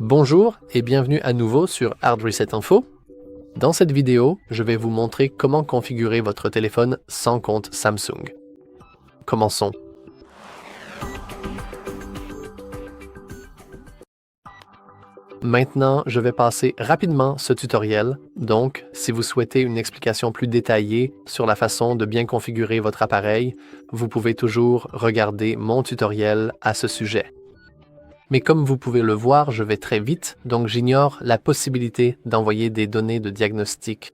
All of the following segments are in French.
Bonjour et bienvenue à nouveau sur Hard Reset Info. Dans cette vidéo, je vais vous montrer comment configurer votre téléphone sans compte Samsung. Commençons. Maintenant, je vais passer rapidement ce tutoriel, donc si vous souhaitez une explication plus détaillée sur la façon de bien configurer votre appareil, vous pouvez toujours regarder mon tutoriel à ce sujet. Mais comme vous pouvez le voir, je vais très vite, donc j'ignore la possibilité d'envoyer des données de diagnostic.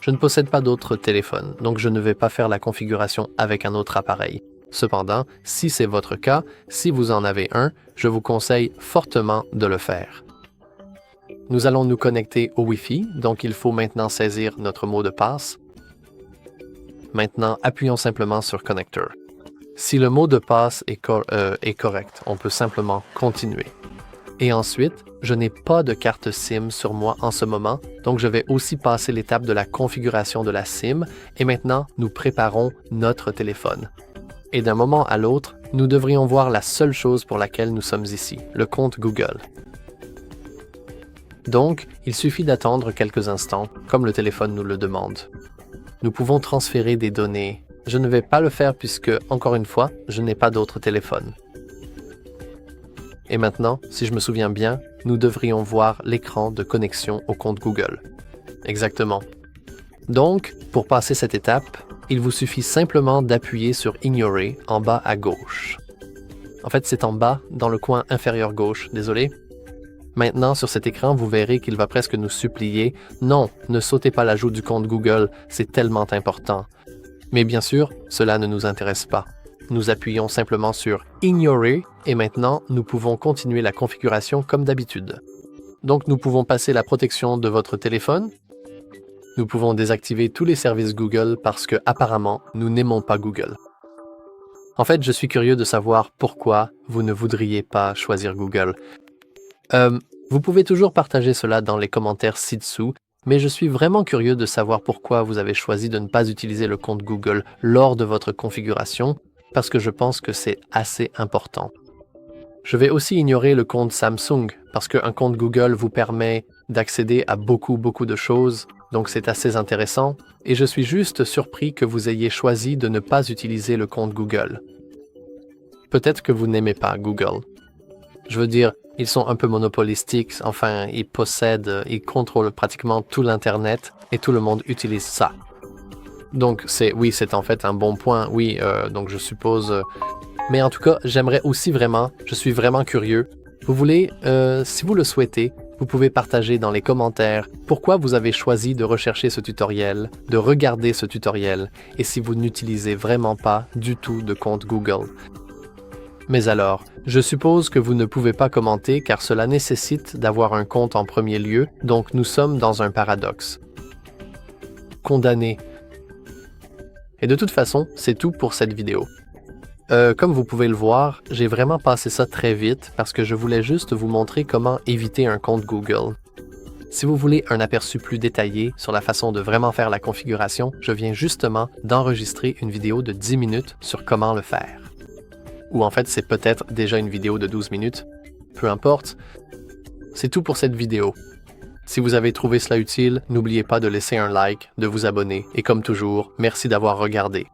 Je ne possède pas d'autre téléphone, donc je ne vais pas faire la configuration avec un autre appareil. Cependant, si c'est votre cas, si vous en avez un, je vous conseille fortement de le faire. Nous allons nous connecter au Wi-Fi, donc il faut maintenant saisir notre mot de passe. Maintenant, appuyons simplement sur Connector. Si le mot de passe est correct, on peut simplement continuer. Et ensuite, je n'ai pas de carte SIM sur moi en ce moment, donc je vais aussi passer l'étape de la configuration de la SIM et maintenant, nous préparons notre téléphone. Et d'un moment à l'autre, nous devrions voir la seule chose pour laquelle nous sommes ici, le compte Google. Donc, il suffit d'attendre quelques instants, comme le téléphone nous le demande. Nous pouvons transférer des données. Je ne vais pas le faire puisque, encore une fois, je n'ai pas d'autre téléphone. Et maintenant, si je me souviens bien, nous devrions voir l'écran de connexion au compte Google. Exactement. Donc, pour passer cette étape, il vous suffit simplement d'appuyer sur « Ignorer » en bas à gauche. En fait, c'est en bas, dans le coin inférieur gauche, désolé. Maintenant, sur cet écran, vous verrez qu'il va presque nous supplier « Non, ne sautez pas l'ajout du compte Google, c'est tellement important. » Mais bien sûr, cela ne nous intéresse pas. Nous appuyons simplement sur « Ignorer » et maintenant, nous pouvons continuer la configuration comme d'habitude. Donc, nous pouvons passer la protection de votre téléphone. Nous pouvons désactiver tous les services Google parce que, apparemment, nous n'aimons pas Google. En fait, je suis curieux de savoir pourquoi vous ne voudriez pas choisir Google. Vous pouvez toujours partager cela dans les commentaires ci-dessous, mais je suis vraiment curieux de savoir pourquoi vous avez choisi de ne pas utiliser le compte Google lors de votre configuration, parce que je pense que c'est assez important. Je vais aussi ignorer le compte Samsung, parce qu'un compte Google vous permet d'accéder à beaucoup de choses, donc c'est assez intéressant, et je suis juste surpris que vous ayez choisi de ne pas utiliser le compte Google. Peut-être que vous n'aimez pas Google. Je veux dire, ils sont un peu monopolistiques, enfin, ils contrôlent pratiquement tout l'Internet et tout le monde utilise ça. Donc, oui, c'est en fait un bon point, oui, donc je suppose... mais en tout cas, j'aimerais aussi vraiment, je suis vraiment curieux. Vous voulez, si vous le souhaitez, vous pouvez partager dans les commentaires pourquoi vous avez choisi de rechercher ce tutoriel, de regarder ce tutoriel, et si vous n'utilisez vraiment pas du tout de compte Google. Mais alors, je suppose que vous ne pouvez pas commenter car cela nécessite d'avoir un compte en premier lieu, donc nous sommes dans un paradoxe. Condamné. Et de toute façon, c'est tout pour cette vidéo. Comme vous pouvez le voir, j'ai vraiment passé ça très vite parce que je voulais juste vous montrer comment éviter un compte Google. Si vous voulez un aperçu plus détaillé sur la façon de vraiment faire la configuration, je viens justement d'enregistrer une vidéo de 10 minutes sur comment le faire. Ou en fait, c'est peut-être déjà une vidéo de 12 minutes. Peu importe. C'est tout pour cette vidéo. Si vous avez trouvé cela utile, n'oubliez pas de laisser un like, de vous abonner et comme toujours, merci d'avoir regardé.